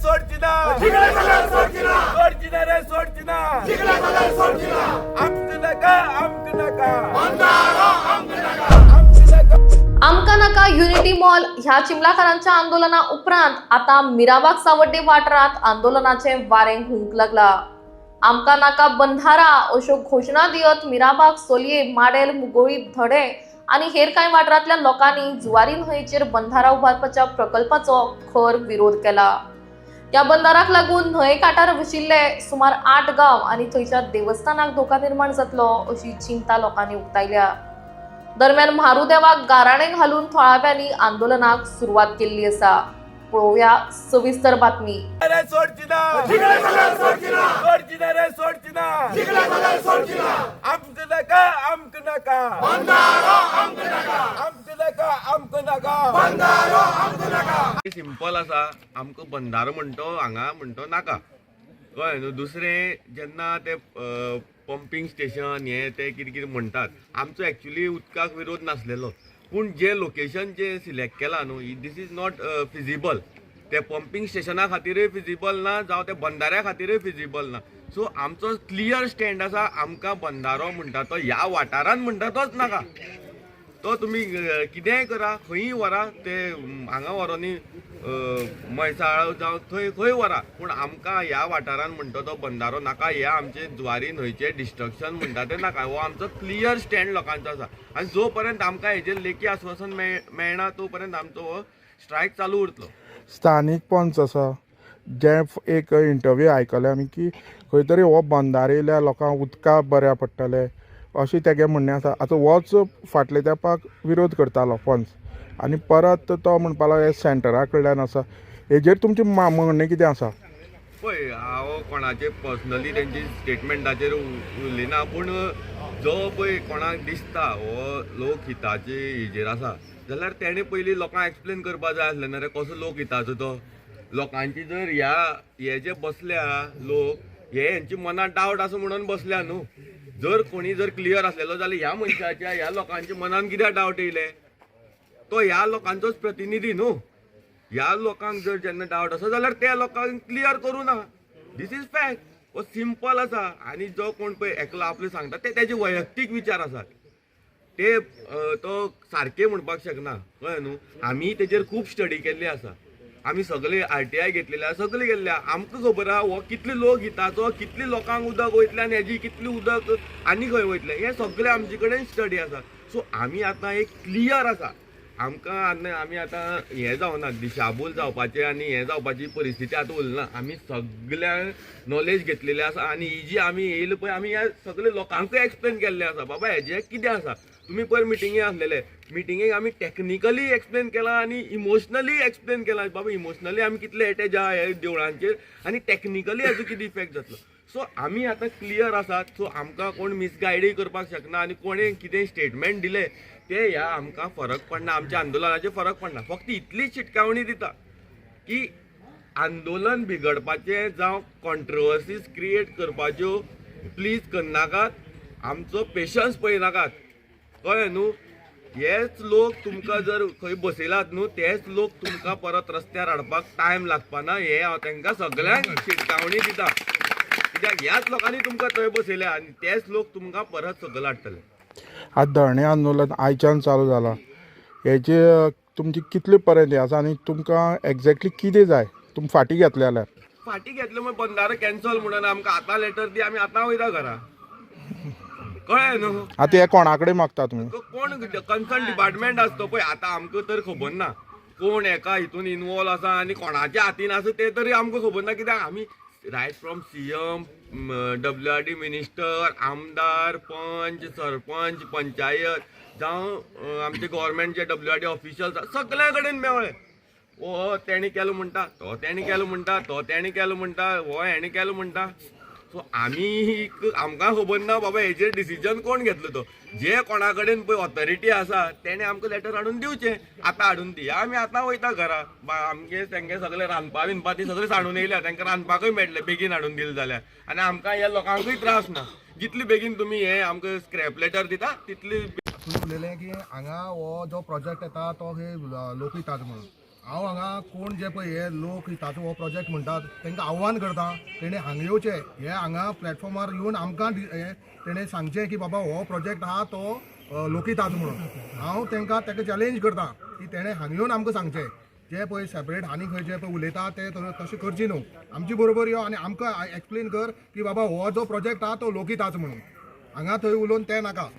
सोडचिना सोडचिना रे सोडचिना आमक नका आमका नका युनिटी मॉल ह्या चिमलाकारांच्या आंदोलना उपरांत आता मिराबाग सावड्डे वाठारात आंदोलनाचे वारे हुंक लागला। आमका नाका बंधारा अश्यो घोषणा दियत मिराबाग, सोलये, माडेल, मुगोळी, धडे आणि हेर कांय वाठारांतल्या लोकांनी जुवारी न्हंयचेर बंधारा उबारपाच्या प्रकल्पाचो खर विरोध केला। या बंधाराक लागून न्हंय कांठार वशिल्ले सुमार 8 गांव आणि थंयच्या देवस्थानाक धोका निर्माण जातलो अशी चिंता लोकांनी उक्तायल्या। दरम्यान म्हारुदेवाक गाराणे घालून थळाव्यांनी आंदोलनाक सुरुवात केल्ली आसा। पळोवया सविस्तर बातमी। रे सोडचिना सोडचिना रे सोडचिना आमक नका सिंपल आसा। आमकां बंधारो म्हणतो हांगा म्हणतो नाका कळ्ळें न्हू। दुसरें जेन्ना ते पंपिंग स्टेशन हे ते कितें कितें म्हणटात, आमचो एक्चुअली उदकाक विरोध नासलेलो, पूण जे लोकेशन जे सिलेक्ट केला न्हू दीस इज नॉट फिजिबल। ते पंपिंग स्टेशना खातीरय फिजिबल ना, जावं ते बंधाऱ्या खातीरय फिजिबल ना। सो आमचो क्लियर स्टँड आसा, आमकां बंधारो म्हणटा तो ह्या वाठारान म्हणटा तोच नाका। तो तुमी कितेंय करा, खंयी व्हरा, ते हांगा व्हरोनी म्हैसाळ जावं थंय खंय व्हरा, पूण आमकां ह्या वाठारान म्हणटा तो बंधारो नाका। हे आमचे जुवारी न्हंयचे डिस्ट्रक्शन म्हणटा ते नाका। हो आमचो क्लियर स्टँड लोकांचो आसा आनी जो पर्यंत आमकां हेजेर लेखी आश्वासन मेळना तो पर्यंत आमचो हो स्ट्रायक चालू उरतलो। स्थानीक पंच आसा जे एक इंटरव्यू आयकले आमी की खंय तरी हो बंधारो येयल्या लोकांक उदकाक बऱ्या पडटलें अशें तेगे म्हणणें आसा। आतां होच फाटल्या तेंपाक विरोध करतालो पंच आनी परत तो म्हणपा लागलो सेंटरा कडल्यान आसा। हेजेर तुमचें म्हणणें कितें आसा? पळय, हांव कोणाचे पर्सनली तेंची स्टेटमेंटाचेर उलयना, पूण जो पळय कोणाक दिसता हो लोकहिताचे हेजेर आसा जाल्यार तेणें पयलीं लोकांक एक्सप्लेन करपा जाय आसलें ना रे, कसो लोकहिताचो तो। लोकांची जर हे जे बसल्या लोक हे हेंच्या मनात डावट आसा म्हणून बसल्या न्हू। जर कोणी जर क्लियर आसलेलो जाल्यार ह्या मनशाच्या ह्या लोकांच्या मनान कित्याक डावट येयले? तो ह्या लोकांचोच प्रतिनिधी न्हू। ह्या लोकांक जर जेन्ना डावट आसा जाल्यार त्या लोकांक क्लियर करूं ना। दीस इज फॅक्ट, हो सिंपल आसा। आनी जो कोण पळय एकलो आपले सांगता ते तेजे वैयक्तीक विचार आसात, ते तो सारके म्हणपाक शकना, कळ्ळें न्हू। आमी तेजेर खूब स्टडी केल्ली आसा, आमी सगळे RTI घेतलेले आसा, सगळे गेल्ले। आमकां खबर आहा हो कितले लोक हिताचो, कितले लोकांक उदक वयतले आनी हेजी कितली उदक आनी खंय वयतले, हे सगळे आमचे कडेन स्टडी आसा। सो आमी आतां एक क्लियर आसा। आमी आतां हें जावना, दिशाभूल जावपाचें आनी हें जावपाची परिस्थिती आतां उरना। आमी सगळ्यांक नॉलेज घेतलेली आसा आनी ही जी आमी येयले पळय आमी ह्या सगळे लोकांकूय एक्सप्लेन केल्लें आसा, बाबा हेजें कितें आसा। तुमी पयर मिटिंगेक आसलेले, मिटिंगेक आमी टॅक्निकली एक्सप्लेन केलां आनी इमोशनली एक्सप्लेन केलां, बाबा इमोशनली आमी कितले एटेच आहा ह्या देवळांचेर आनी टॅक्निकली हेजो कितें इफेक्ट जातलो। सो आमी आतां क्लियर आसात। सो आमकां कोण मिसगायडूय करपाक शकना आनी कोणें कितें स्टेटमेंट दिलें ते ह्या आमकां फरक पडना, आमच्या आंदोलनाचेर फरक पडना। फक्त इतलीच शिटकावणी दिता की आंदोलन बिगडपाचें जावं कॉन्ट्रोवर्सीज क्रिएट करपाच्यो प्लीज करनाकात, आमचो पेशन्स पळयनाकात, कळ्ळें न्हू। हेच लोक तुमकां जर खंय बसयलात न्हू तेच लोक तुमकां परत रस्त्यार हाडपाक टायम लागपाना, हे हांव तांकां सगळ्यांक शिटकावणी दिता। कित्याक ह्याच लोकांनी तुमकां थंय बसयल्या आनी तेच लोक तुमकां परत सकयल हाडटले। आज धरणे आंदोलन आयच्यान चालू जालां, हेजे तुमचे कितले पर्यंत आसा आनी तुमकां एक्झॅक्टली कितें जाय? तुमी फाटी घेतले जाल्यार फाटी घेतले मग बंधारो कॅन्सल म्हणून आमकां आतां लेटर दी, आमी आतां वयता घरा, कळ्ळें न्हू। आतां हे कोणा कडेन मागता तुमी? कोण कन्सर्न डिपार्टमेंट आसता पळय, आतां आमकां तर खबर ना कोण एका हितून इनवॉल्व आसा आनी कोणाच्या हातीन आसा ते तरी आमकां खबर ना। कित्याक आमी right from CM, WRD minister, आमदार, पंच, सरपंच, पंचायत जावं आमचे गव्हर्मेंट जे WRD ऑफिशियल्स सगळ्या कडेन मेवळे। हो तेणी केलो म्हणटा, तो तेणी केलो म्हणटा, तो तेणी केलो म्हणटा, हो हेणी केलो म्हणटा। सो आमकां खबर ना बाबा हेजेर डिसिजन कोण घेतलो तो। जे कोणा कडेन पळय ऑथॉरिटी आसा तेणें आमकां लेटर हाडून दिवचें, आतां हाडून दी, आमी आतां वयता घरा। आमगे तेंगे सगळे रांदपा बिनपा ती सगळीं सांडून येयल्या, तांकां रांदपाकूय मेळटलें बेगीन हाडून दिलें जाल्यार, आनी आमकां ह्या लोकांकूय त्रास ना। जितली बेगीन तुमी हे आमकां स्क्रॅप लेटर दिता तितली। तुमी उलयलें की हांगा हो जो प्रोजेक्ट येता तो हे लोकहिताचो म्हणून, हांव हांगा कोण जे पळय हे लोक हिताचो हो प्रोजेक्ट म्हणटात तांकां आव्हान करता तेणे हांगा येवचें, हे हांगा प्लॅटफॉर्मार येवन आमकां तेणे सांगचें की बाबा हो प्रोजेक्ट आहा तो लोकहिताचो म्हणून. हांव ताका चॅलेंज करता की तेणे हांगा येवन आमकां सांगचें. जे पळय सेपरेट आनी खंय जे पळय उलयता ते तशें करची न्हू. आमचे बरोबर यो आनी आमकां एक्सप्लेन कर की बाबा हो जो प्रोजेक्ट आहा तो लोकहिताचो म्हणून. हांगा थंय उलोवन तें नाका.